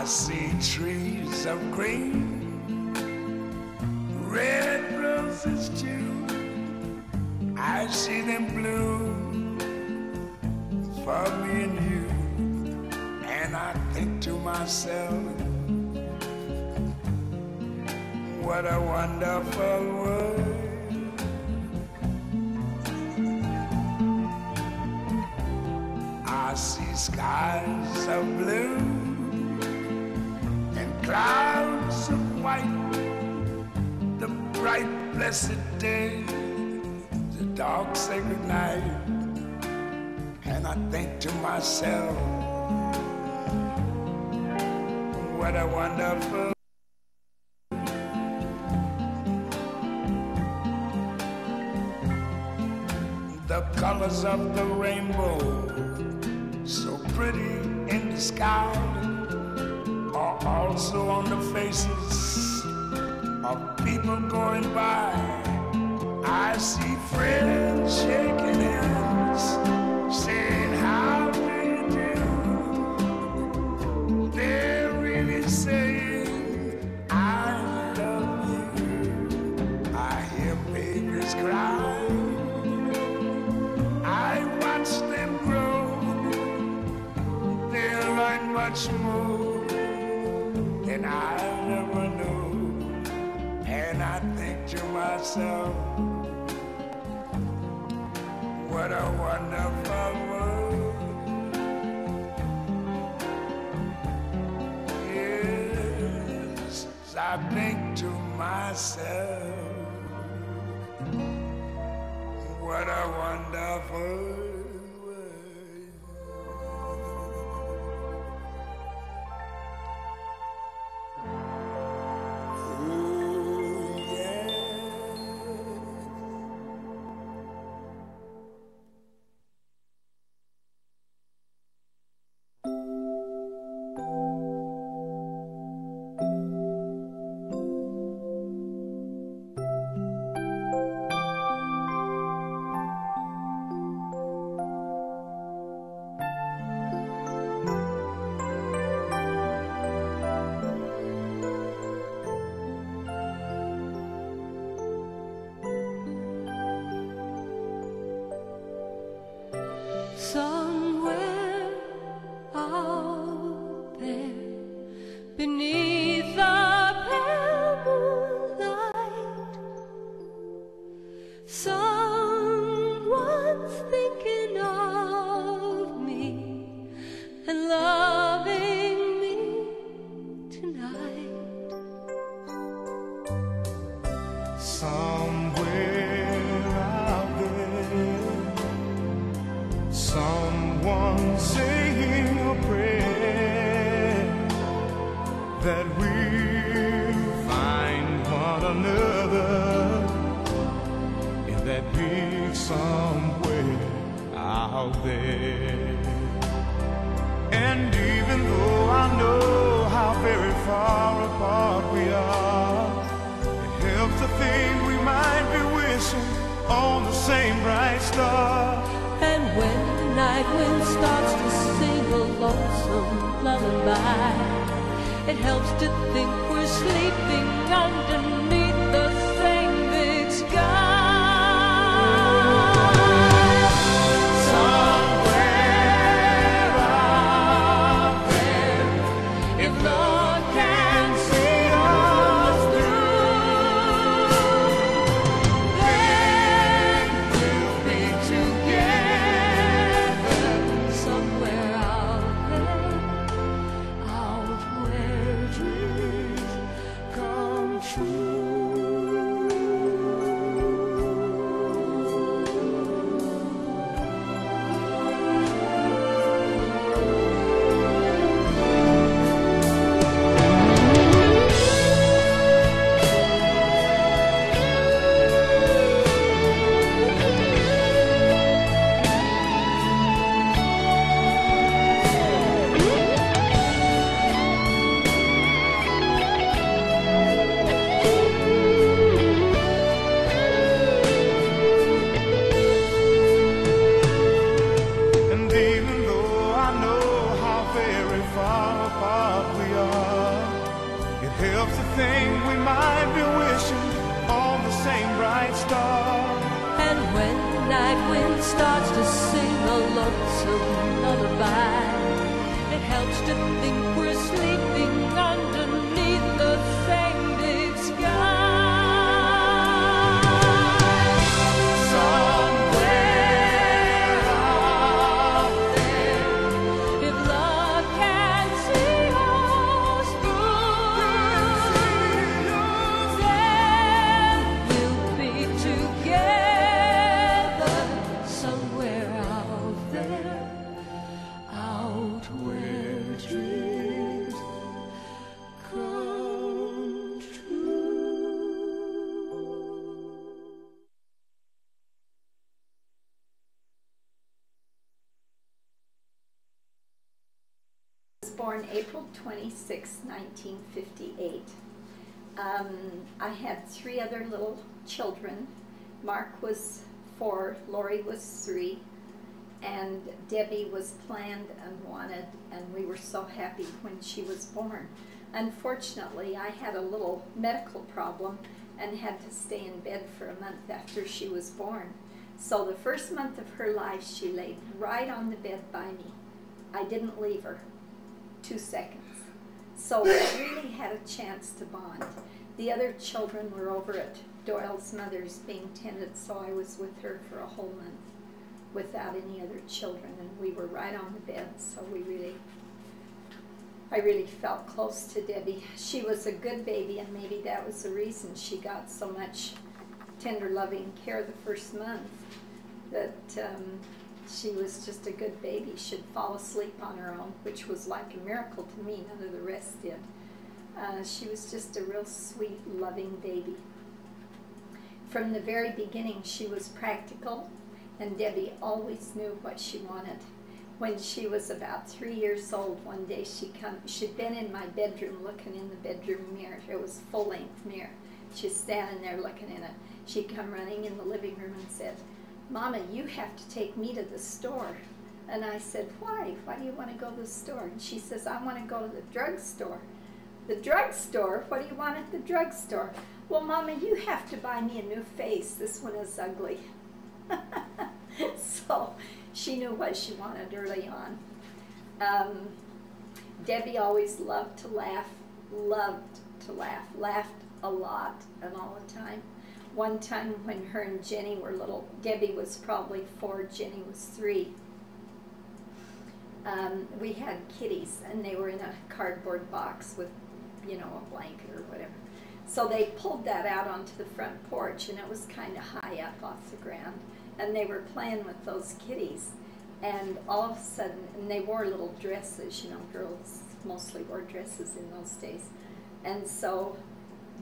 see trees of green, red roses too. I see them bloom for me and you. And I think to myself, what a wonderful world. I see skies of blue and clouds of white, the bright blessed day, the dark sacred night. And I think to myself, what a wonderful. The colors of the rainbow, so pretty in the sky, are also on the faces of people going by. I see friends shaking hands, saying how do you do. They're really saying I love you. I hear babies cry, I watch them grow. They learn much more than I never knew. And I think to myself, what a wonderful world. Yes, I think to myself, what a wonderful world. Oh, yeah. Somewhere out there, beneath the pale moonlight, someone's thinking of me and loving me tonight. Somewhere out there, someone saying a prayer that we'll find one another in that big somewhere out there. And even though I know how very far apart we are, it helps to think we might be wishing on the same bright star. And when the night wind starts to sing a lonesome lullaby, it helps to think we're sleeping underneath the same big sky. Somewhere out there, if love can see us through, then we'll be together. Somewhere out there, out where dreams Come true. to think we're sleeping underneath the same big sky. Somewhere out there, if love can see us through, then we'll be together somewhere out there, out where dreams come true. Was born April 26, 1958. I had 3 other little children. Mark was 4, Lori was 3, and Debbie was planned and wanted, and we were so happy when she was born. Unfortunately, I had a little medical problem and had to stay in bed for a month after she was born. So the first month of her life, she laid right on the bed by me. I didn't leave her 2 seconds. So we really had a chance to bond. The other children were over at Doyle's mother's being tended, so I was with her for a whole month without any other children, and we were right on the bed, so I really felt close to Debbie. She was a good baby, and maybe that was the reason she got so much tender, loving care the first month, that she was just a good baby. She'd fall asleep on her own, which was like a miracle to me. None of the rest did. She was just a real sweet, loving baby. From the very beginning, she was practical, and Debbie always knew what she wanted. When she was about 3 years old, one day she'd been in my bedroom looking in the bedroom mirror. It was a full-length mirror. She's standing there looking in it. She'd come running in the living room and said, "Mama, you have to take me to the store." And I said, "Why? Why do you want to go to the store?" And she says, "I want to go to the drugstore." "The drugstore? What do you want at the drugstore?" "Well, Mama, you have to buy me a new face. This one is ugly." So she knew what she wanted early on. Debbie always loved to laugh, laughed a lot and all the time. One time when her and Jenny were little, Debbie was probably 4, Jenny was 3. We had kitties, and they were in a cardboard box with, you know, a blanket or whatever. So they pulled that out onto the front porch, and it was kind of high up off the ground. And they were playing with those kitties. And all of a sudden, and they wore little dresses, you know, girls mostly wore dresses in those days. And so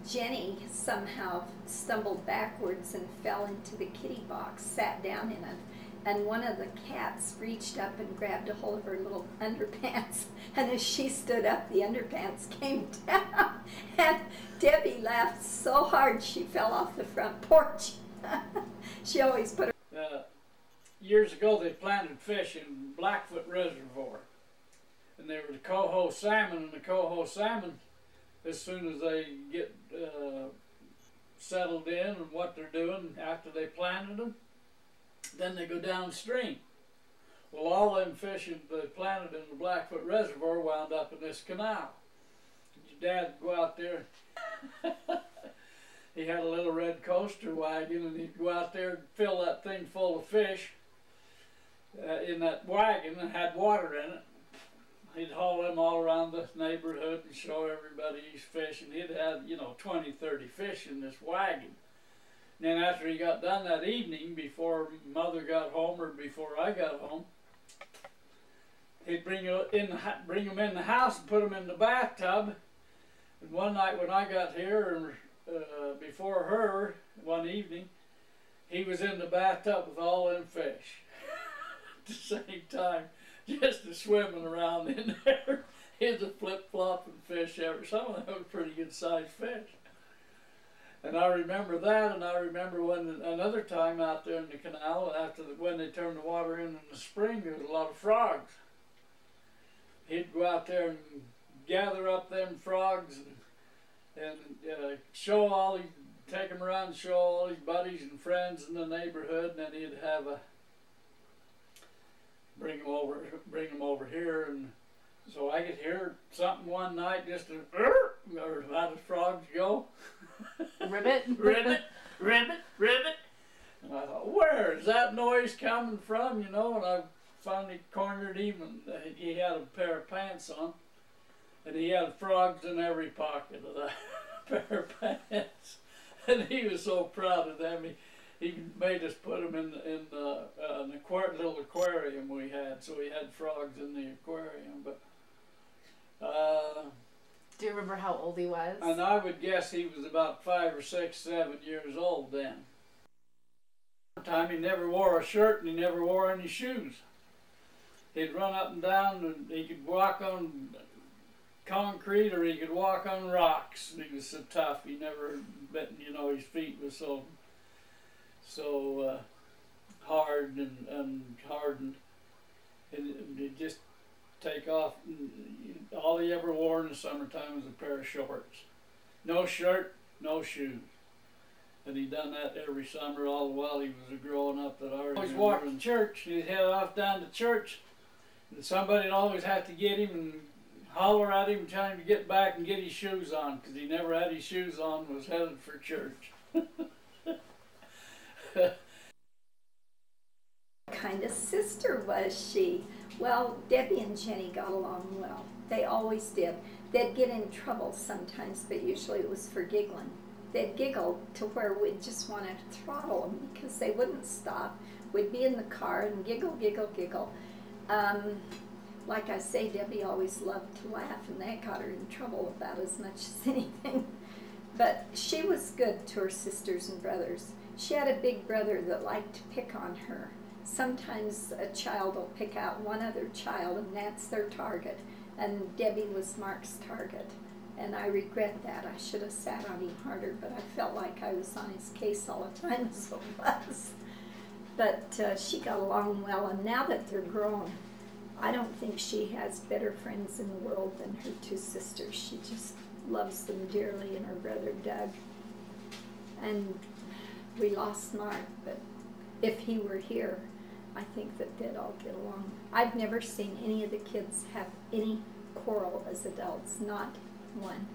Jenny somehow stumbled backwards and fell into the kitty box, sat down in it, and one of the cats reached up and grabbed a hold of her little underpants, and as she stood up, the underpants came down, and Debbie laughed so hard she fell off the front porch. She always put her... Years ago, they planted fish in Blackfoot Reservoir, and they were the coho salmon, and the coho salmon, as soon as they get settled in and what they're doing after they planted them, then they go downstream. Well, all them fish that they planted in the Blackfoot Reservoir wound up in this canal. Your dad would go out there. He had a little red coaster wagon, and he'd go out there and fill that thing full of fish in that wagon, and had water in it. He'd haul them all around the neighborhood and show everybody his fish, and he'd have, you know, 20, 30 fish in this wagon. And then after he got done that evening, before Mother got home or before I got home, he'd bring them in the house and put them in the bathtub. And one night when I got here, before her, one evening, he was in the bathtub with all them fish at the same time, just a swimming around in there. He's a flip-flopping fish ever. Some of them were pretty good-sized fish. And I remember that, and I remember when another time out there in the canal, when they turned the water in the spring, there was a lot of frogs. He'd go out there and gather up them frogs and show all these, take them around and show all his buddies and friends in the neighborhood, and then he'd have bring them over here, and so I could hear something one night, just a, or how the frogs go. Ribbit? Ribbit, ribbit, ribbit. And I thought, where is that noise coming from, you know? And I finally cornered him, and he had a pair of pants on, and he had frogs in every pocket of that pair of pants. And he was so proud of them. He made us put them in an little aquarium we had, so we had frogs in the aquarium. But do you remember how old he was? and I would guess he was about 5 or 6, 7 years old then. One time he never wore a shirt and he never wore any shoes. He'd run up and down, and he could walk on concrete or he could walk on rocks. He was so tough. He never, you know, his feet was so hard and hardened, and he'd just take off. All he ever wore in the summertime was a pair of shorts. No shirt, no shoes. And he'd done that every summer all the while he was growing up at ours. Always walked to church. He'd head off down to church, and somebody'd always have to get him and holler at him and tell him to get back and get his shoes on, because he never had his shoes on and was headed for church. What kind of sister was she? Well, Debbie and Jenny got along well. They always did. They'd get in trouble sometimes, but usually it was for giggling. They'd giggle to where we'd just want to throttle them because they wouldn't stop. We'd be in the car and giggle, giggle, giggle. Like I say, Debbie always loved to laugh, and that got her in trouble about as much as anything. But she was good to her sisters and brothers. She had a big brother that liked to pick on her. Sometimes a child will pick out one other child, and that's their target. And Debbie was Mark's target. And I regret that. I should have sat on him harder, but I felt like I was on his case all the time, so it was. But she got along well, and now that they're grown, I don't think she has better friends in the world than her two sisters. She just loves them dearly, and her brother Doug. And we lost Mark, but if he were here, I think that they'd all get along. I've never seen any of the kids have any quarrel as adults, not one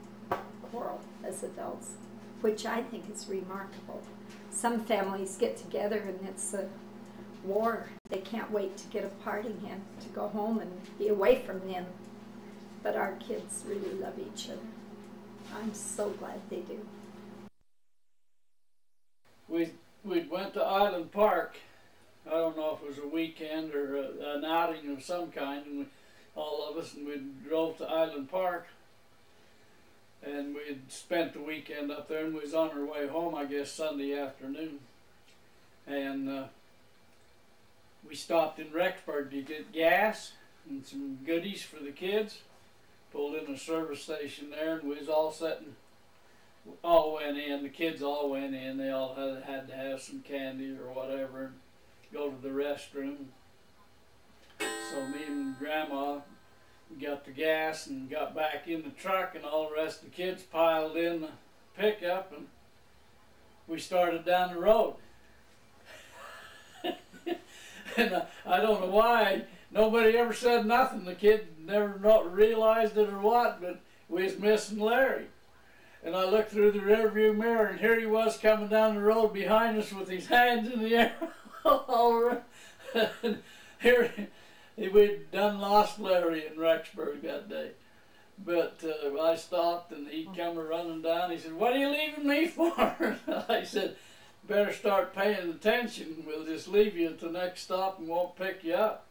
quarrel as adults, which I think is remarkable. Some families get together and it's a war. They can't wait to get a party and to go home and be away from them. But our kids really love each other. I'm so glad they do. We went to Island Park. I don't know if it was a weekend or an outing of some kind, and all of us, and we drove to Island Park, and we'd spent the weekend up there, and we was on our way home, I guess, Sunday afternoon. And we stopped in Rexburg to get gas and some goodies for the kids. Pulled in a service station there, and we was all sitting. All went in. The kids all went in. They all had to have some candy or whatever, and go to the restroom. So me and Grandma got the gas and got back in the truck, and all the rest of the kids piled in the pickup, and we started down the road. And I don't know why nobody ever said nothing. The kid never realized it or what, but we was missing Larry. And I looked through the rearview mirror, and here he was coming down the road behind us with his hands in the air all around. And here we'd done lost Larry in Rexburg that day. But I stopped, and he come running down. He said, "What are you leaving me for?" I said, "Better start paying attention. We'll just leave you at the next stop and won't pick you up."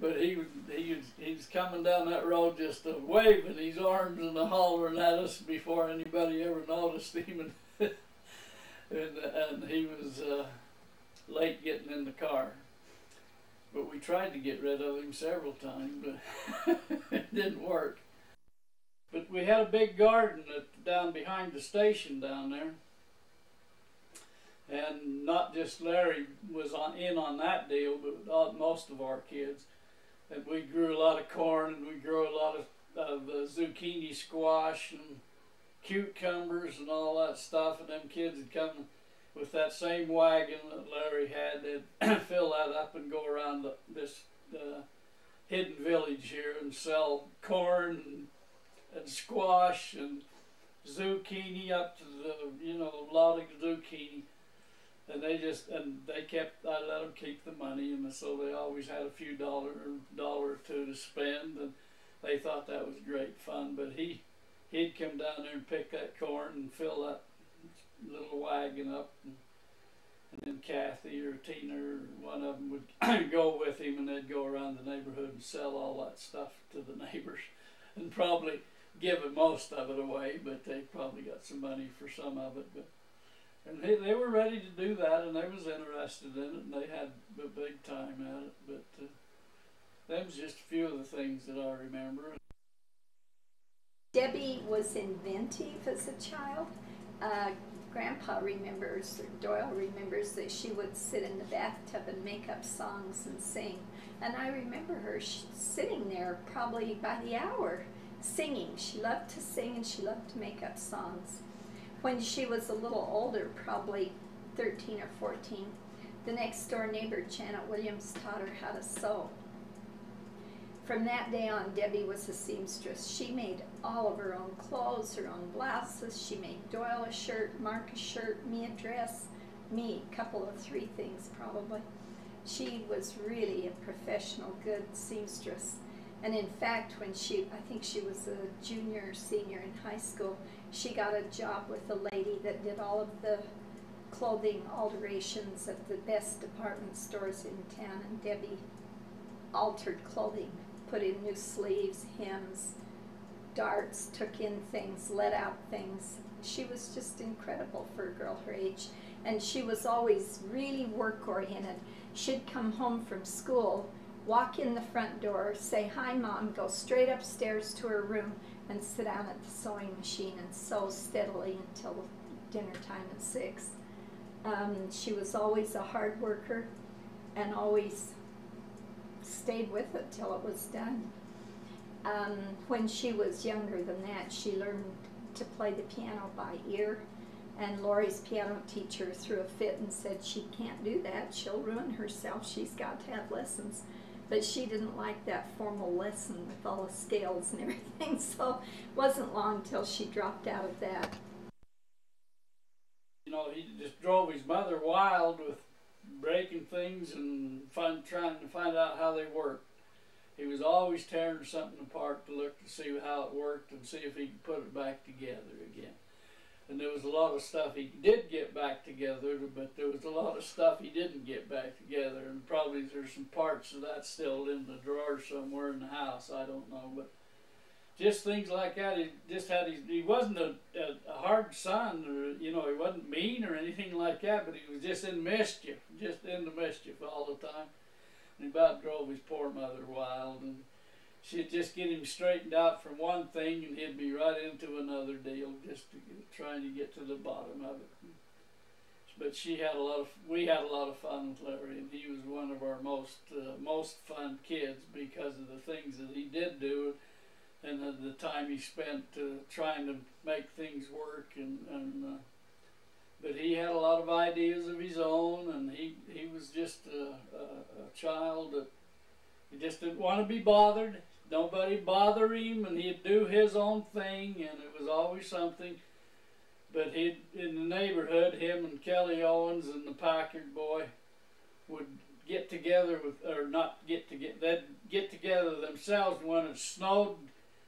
But he was coming down that road just waving his arms and hollering at us before anybody ever noticed him. And he was late getting in the car. But we tried to get rid of him several times, but it didn't work. But we had a big garden down behind the station down there. And not just Larry was in on that deal, but most of our kids. And we grew a lot of corn, and we grew a lot of zucchini squash and cucumbers and all that stuff. And them kids would come with that same wagon that Larry had. They'd fill that up and go around this hidden village here and sell corn and squash and zucchini up to the, you know, a lot of zucchini. And they kept, I let them keep the money, and so they always had a few dollar or two to spend, and they thought that was great fun. But he'd come down there and pick that corn and fill that little wagon up, and then Kathy or Tina or one of them would go with him, and they'd go around the neighborhood and sell all that stuff to the neighbors, and probably give most of it away, but they probably got some money for some of it. But and they were ready to do that, and they was interested in it, and they had a big time at it. But that was just a few of the things that I remember. Debbie was inventive as a child. Grandpa remembers, or Doyle remembers, that she would sit in the bathtub and make up songs and sing. And I remember her sitting there probably by the hour singing. She loved to sing and she loved to make up songs. When she was a little older, probably 13 or 14, the next door neighbor, Janet Williams, taught her how to sew. From that day on, Debbie was a seamstress. She made all of her own clothes, her own blouses. She made Doyle a shirt, Mark a shirt, me a dress, me a couple of 3 things probably. She was really a professional, good seamstress. And in fact, when I think she was a junior or senior in high school, she got a job with a lady that did all of the clothing alterations at the best department stores in town, and Debbie altered clothing, put in new sleeves, hems, darts, took in things, let out things. She was just incredible for a girl her age, and she was always really work-oriented. She'd come home from school, walk in the front door, say, "Hi, Mom," go straight upstairs to her room and sit down at the sewing machine and sew steadily until dinner time at 6. She was always a hard worker and always stayed with it till it was done. When she was younger than that, she learned to play the piano by ear, and Laurie's piano teacher threw a fit and said she can't do that, she'll ruin herself, she's got to have lessons. But she didn't like that formal lesson with all the scales and everything, so it wasn't long till she dropped out of that. You know, he just drove his mother wild with breaking things and trying to find out how they worked. He was always tearing something apart to look to see how it worked and see if he could put it back together again. And there was a lot of stuff he did get back together, but there was a lot of stuff he didn't get back together, and probably there's some parts of that still in the drawer somewhere in the house, I don't know. But just things like that. He just had he wasn't a hard son, or, you know, he wasn't mean or anything like that, but he was just in mischief, just into mischief all the time. And he about drove his poor mother wild, and she'd just get him straightened out from one thing, and he'd be right into another deal, just trying to get to the bottom of it. But we had a lot of fun with Larry, and he was one of our most fun kids because of the things that he did do, and the time he spent trying to make things work. But he had a lot of ideas of his own, and he was just a child that he just didn't want to be bothered. Nobody bother him, and he'd do his own thing, and it was always something. But in the neighborhood, him and Kelly Owens and the Packard boy would get together they'd get together themselves. When it snowed,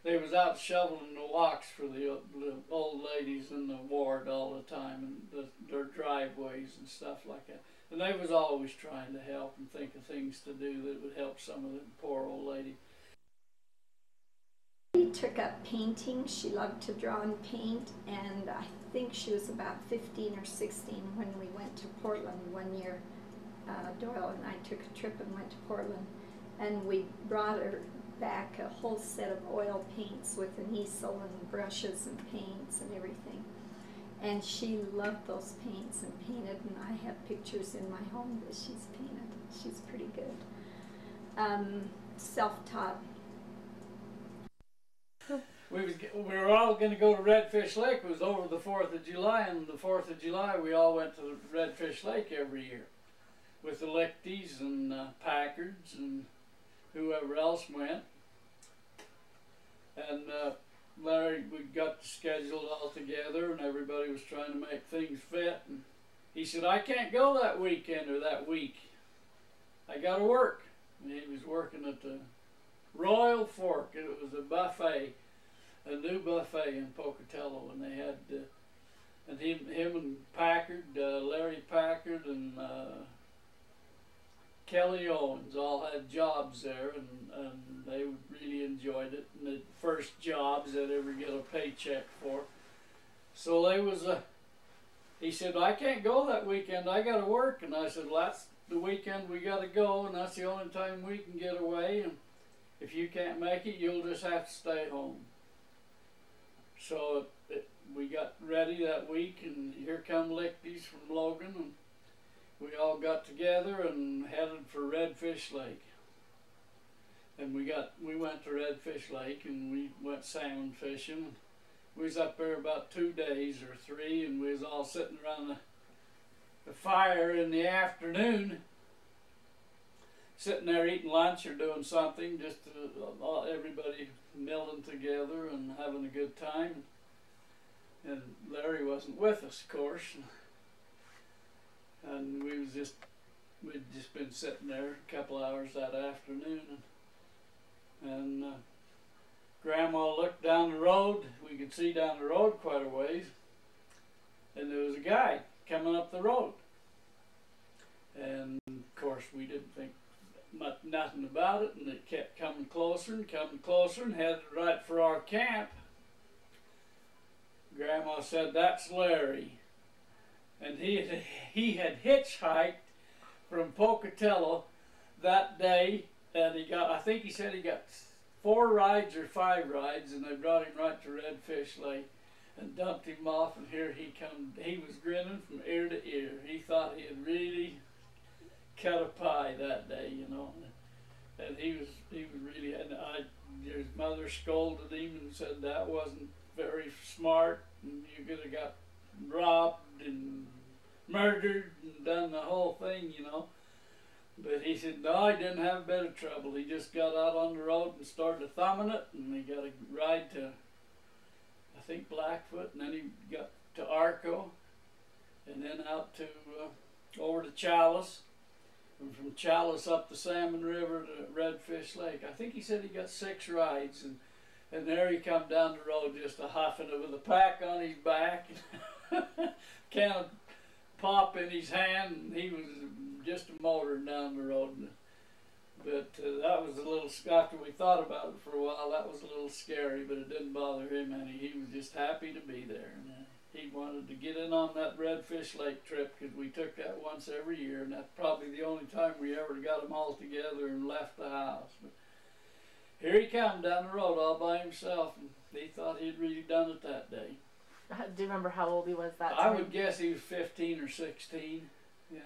they was out shoveling the walks for the old ladies in the ward all the time, and their driveways and stuff like that. And they was always trying to help and think of things to do that would help some of the poor old lady. She took up painting. She loved to draw and paint, and I think she was about 15 or 16 when we went to Portland one year. Doyle and I took a trip and went to Portland, and we brought her back a whole set of oil paints with an easel and brushes and paints and everything. And she loved those paints and painted, and I have pictures in my home that she's painted. She's pretty good. Self-taught. We were all going to go to Redfish Lake. It was over the 4th of July, and the 4th of July we all went to Redfish Lake every year with the Lichties and Packards and whoever else went. And Larry, we got the schedule all together, and everybody was trying to make things fit. And he said, I can't go that weekend or that week. I got to work. And he was working at the Royal Fork. It was a buffet, a new buffet in Pocatello, and they had, and him and Packard, Larry Packard and Kelly Owens all had jobs there, and they really enjoyed it. And the first jobs they'd ever get a paycheck for. So they was he said, I can't go that weekend, I got to work. And I said, well, that's the weekend we got to go, and that's the only time we can get away. And if you can't make it, you'll just have to stay home. So we got ready that week, and here come Lichty's from Logan, and we all got together and headed for Redfish Lake. And we went to Redfish Lake, and we went salmon fishing. We was up there about 2 days or 3, and we was all sitting around the fire in the afternoon, sitting there eating lunch or doing something, just everybody milling together and having a good time. And Larry wasn't with us, of course. And we'd just been sitting there a couple hours that afternoon, and Grandma looked down the road. We could see down the road quite a ways, and there was a guy coming up the road. And of course we didn't think nothing about it, and it kept coming closer and headed right for our camp. Grandma said, that's Larry. And he had hitchhiked from Pocatello that day, and I think he said he got 4 rides or 5 rides, and they brought him right to Redfish Lake and dumped him off, and here he come. He was grinning from ear to ear. He thought he had really cut a pie that day, you know. And he was really, and his mother scolded him and said that wasn't very smart, and you could have got robbed and murdered and done the whole thing, you know. But he said, no, he didn't have a bit of trouble. He just got out on the road and started thumbing it, and he got a ride to, I think, Blackfoot, and then he got to Arco, and then out to, over to Chalice, and from Chalice up the Salmon River to Redfish Lake. I think he said he got 6 rides, and there he come down the road just a huffing it with a pack on his back, can of pop in his hand, and he was just a motoring down the road. But that was a little, after we thought about it for a while, that was a little scary, but it didn't bother him any. He was just happy to be there. And he wanted to get in on that Redfish Lake trip, because we took that once every year, and that's probably the only time we ever got them all together and left the house. But here he come down the road all by himself, and he thought he'd really done it that day. Do you remember how old he was that I time? would guess he was 15 or 16, yeah.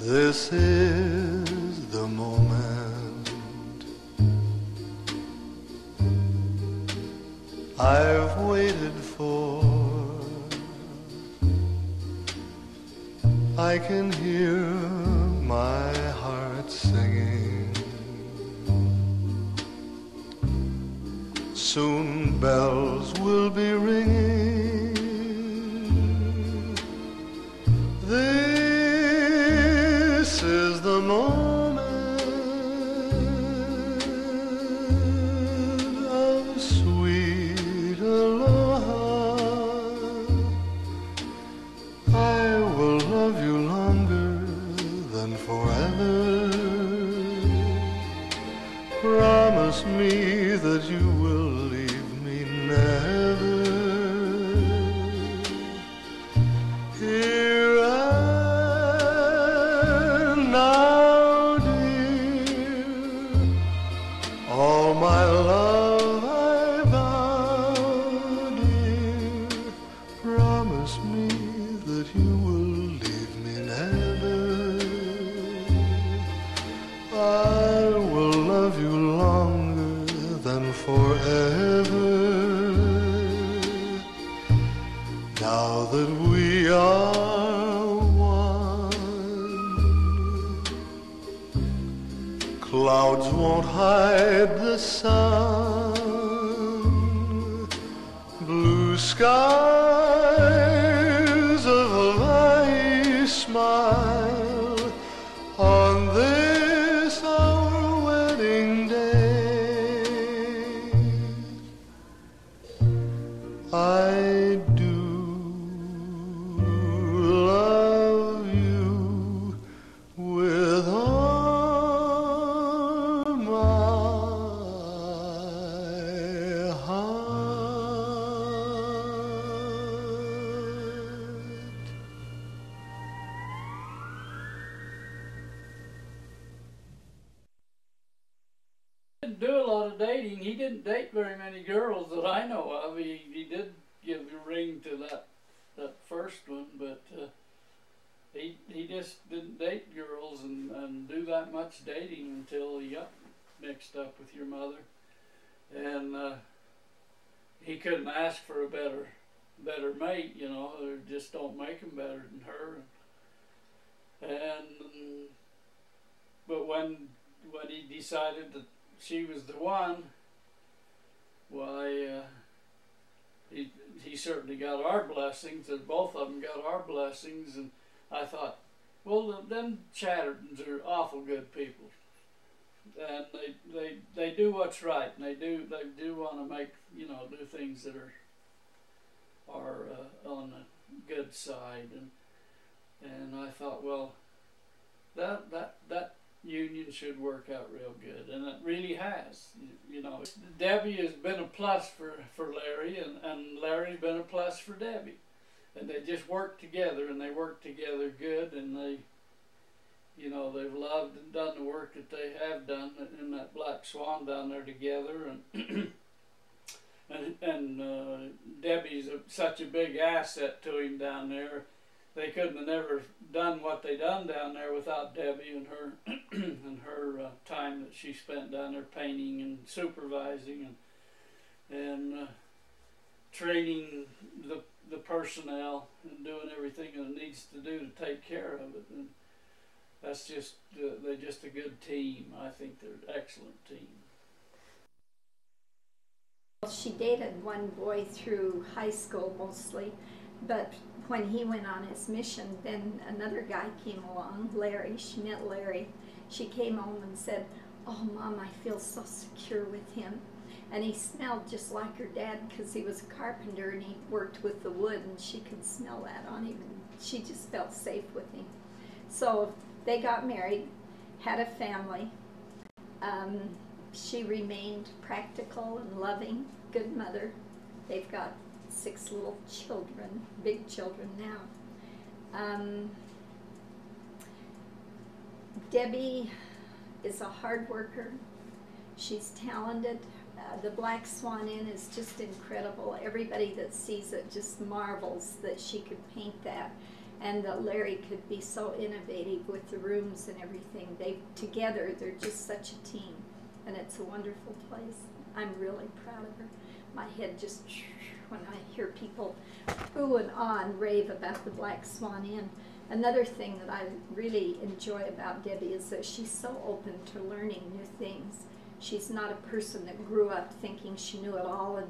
This is the moment I've waited for. I can hear my heart singing. Soon bells will be ringing. This is the moment of sweet aloha. I will love you longer than forever. Promise me that you will leave me never. Here and now, dear, all my love I vow, dear. Promise me that you will leave me never. I will love you longer than forever. Now that we are one, clouds won't hide the sun. Blue skies of Hawaii smile on this our wedding day. I do love you with all my heart. Didn't do a lot of dating. He didn't date very many girls that I know of. He did give the ring to that first one, but he just didn't date girls and do that much dating until he got mixed up with your mother, and he couldn't ask for a better mate, you know. Or just don't make him better than her. And but when he decided that she was the one, why, he certainly got our blessings, and both of them got our blessings. And I thought, well, them Chattertons are awful good people, and they do what's right, and they do want to make, you know, do things that are on the good side. And I thought, well, that union should work out real good, and it really has. You know, Debbie has been a plus for Larry, and Larry's been a plus for Debbie, and they just work together, and they work together good, and they, you know, they've loved and done the work that they have done in that Black Swan down there together, and Debbie's such a big asset to him down there. They couldn't have never done what they done down there without Debbie and her and her time that she spent down there painting and supervising and training the personnel and doing everything that it needs to do to take care of it. And that's just they're just a good team. I think they're an excellent team. She dated one boy through high school mostly, but when he went on his mission, then another guy came along, Larry. She met Larry. She came home and said, "Oh, Mom, I feel so secure with him." And he smelled just like her dad because he was a carpenter and he worked with the wood, and she could smell that on him, and she just felt safe with him. So they got married, had a family. She remained practical and loving, good mother. They've got 6 little children, big children now. Debbie is a hard worker. She's talented. The Black Swan Inn is just incredible. Everybody that sees it just marvels that she could paint that. and that Larry could be so innovative with the rooms and everything. Together, they're just such a team, and it's a wonderful place. I'm really proud of her. My head just, when I hear people ooh and ah and rave about the Black Swan Inn. Another thing that I really enjoy about Debbie is that she's so open to learning new things. She's not a person that grew up thinking she knew it all and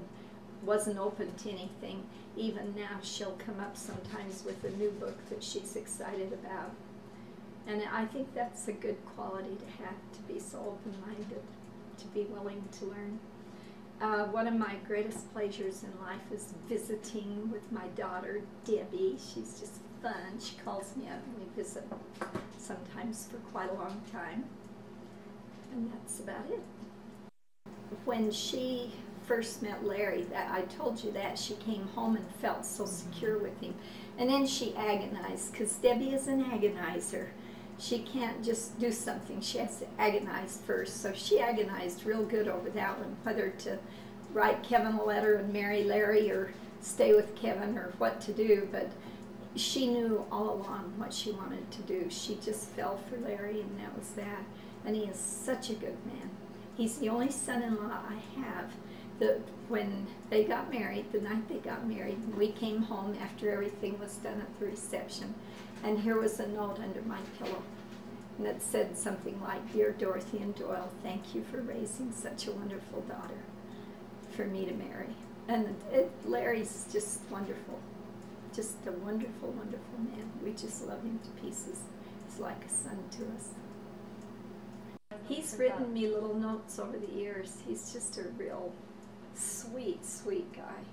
wasn't open to anything. Even now, she'll come up sometimes with a new book that she's excited about. And I think that's a good quality to have, to be so open-minded, to be willing to learn. One of my greatest pleasures in life is visiting with my daughter, Debbie. She's just fun. She calls me up and we visit sometimes for quite a long time. And that's about it. When she first met Larry, I told you that, she came home and felt so secure with him. And then she agonized, because Debbie is an agonizer. She can't just do something, she has to agonize first. So she agonized real good over that one, whether to write Kevin a letter and marry Larry or stay with Kevin or what to do. But she knew all along what she wanted to do. She just fell for Larry, and that was that. And he is such a good man. He's the only son-in-law I have. When they got married, the night they got married, we came home after everything was done at the reception, and here was a note under my pillow, and it said something like, "Dear Dorothy and Doyle, thank you for raising such a wonderful daughter for me to marry." And Larry's just wonderful, just a wonderful, wonderful man. We just love him to pieces. He's like a son to us. He's written me little notes over the years. He's just a real sweet, sweet guy.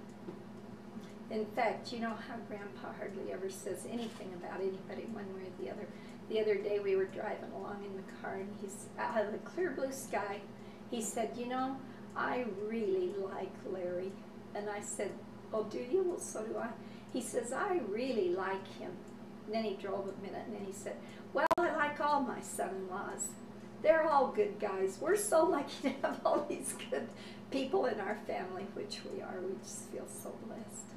In fact, you know how Grandpa hardly ever says anything about anybody one way or the other. The other day we were driving along in the car, and he's out of the clear blue sky. He said, "You know, I really like Larry." And I said, "Oh, do you? Well, so do I." He says, "I really like him." And then he drove a minute, and then he said, "Well, I like all my son-in-laws. They're all good guys. We're so lucky to have all these good people in our family," which we are. We just feel so blessed.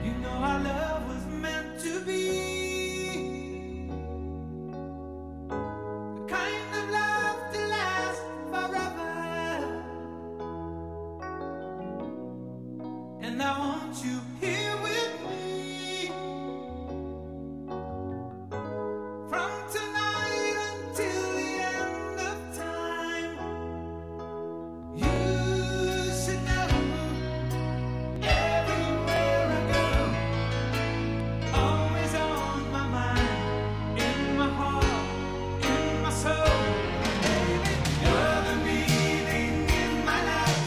You know our love was meant to be the kind of love to last forever. And I want you here with me from tonight until the end of time. You should know everywhere I go, always on my mind, in my heart, in my soul. Baby, you're the meaning in my life.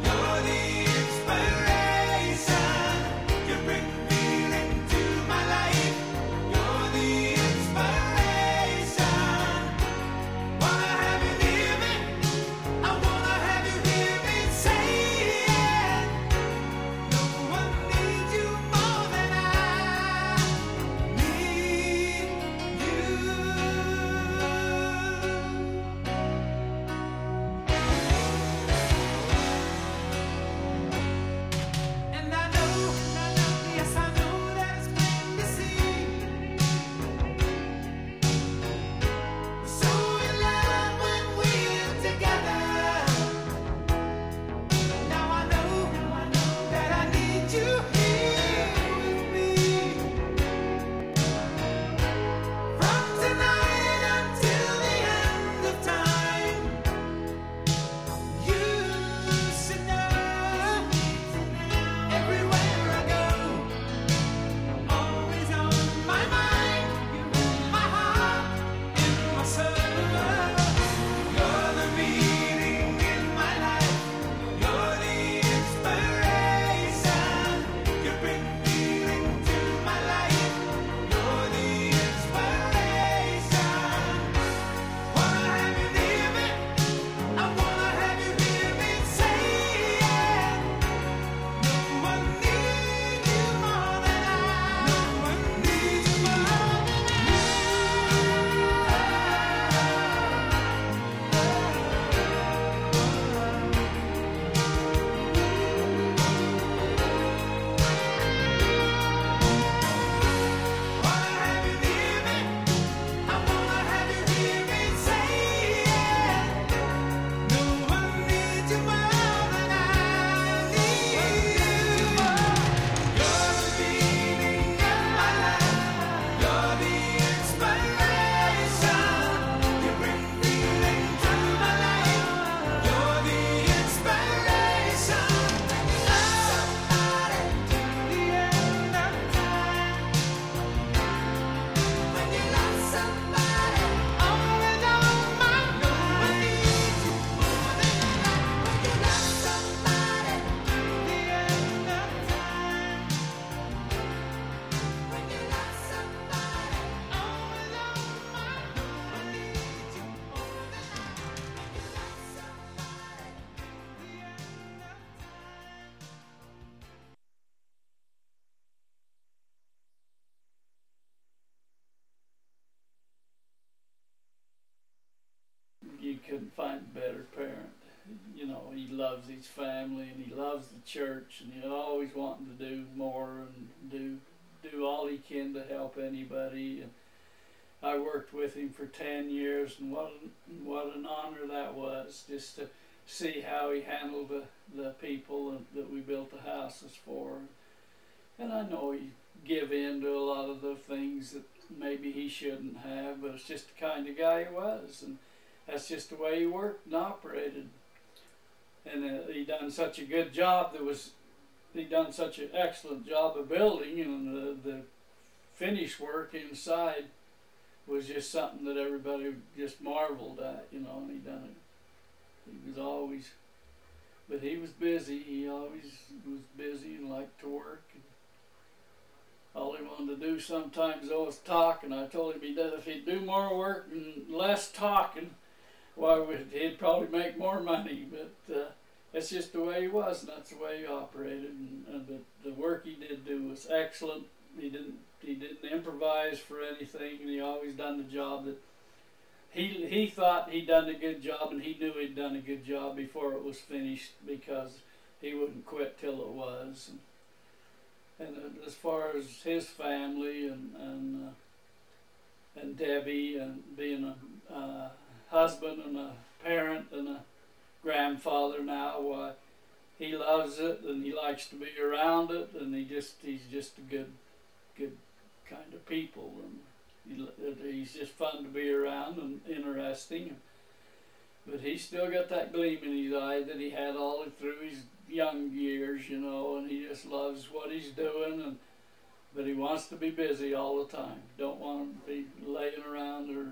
You're the inspiration. You bring loves the church, and he's always wanting to do more and do all he can to help anybody. And I worked with him for 10 years, and what an honor that was, just to see how he handled the people that we built the houses for. And I know he give in to a lot of the things that maybe he shouldn't have, but it's just the kind of guy he was, and that's just the way he worked and operated. And he done such a good job. He done such an excellent job of building, and the finished work inside was just something that everybody just marveled at, you know. And he done it. He was always, but he was busy. He always was busy and liked to work. And all he wanted to do sometimes though was talk, and I told him if he'd do more work and less talking, why he'd probably make more money. But that's just the way he was, and that's the way he operated. And the work he did do was excellent. He didn't improvise for anything, and he always done the job that he thought he'd done a good job, and he knew he'd done a good job before it was finished, because he wouldn't quit till it was. And as far as his family and Debbie, and being a husband and a parent and a grandfather now, why, he loves it and he likes to be around it, and he's just a good kind of people, and he's just fun to be around and interesting. But he's still got that gleam in his eye that he had all through his young years, you know, and he just loves what he's doing, but he wants to be busy all the time. Don't want to be laying around. Or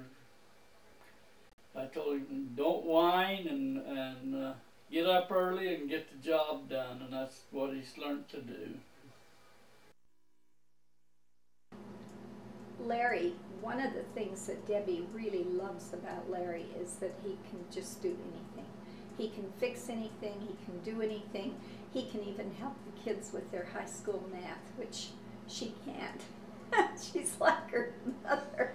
I told him, don't whine, and get up early and get the job done, and that's what he's learned to do. Larry, one of the things that Debbie really loves about Larry is that he can just do anything. He can fix anything, he can do anything. He can even help the kids with their high school math, which she can't. She's like her mother.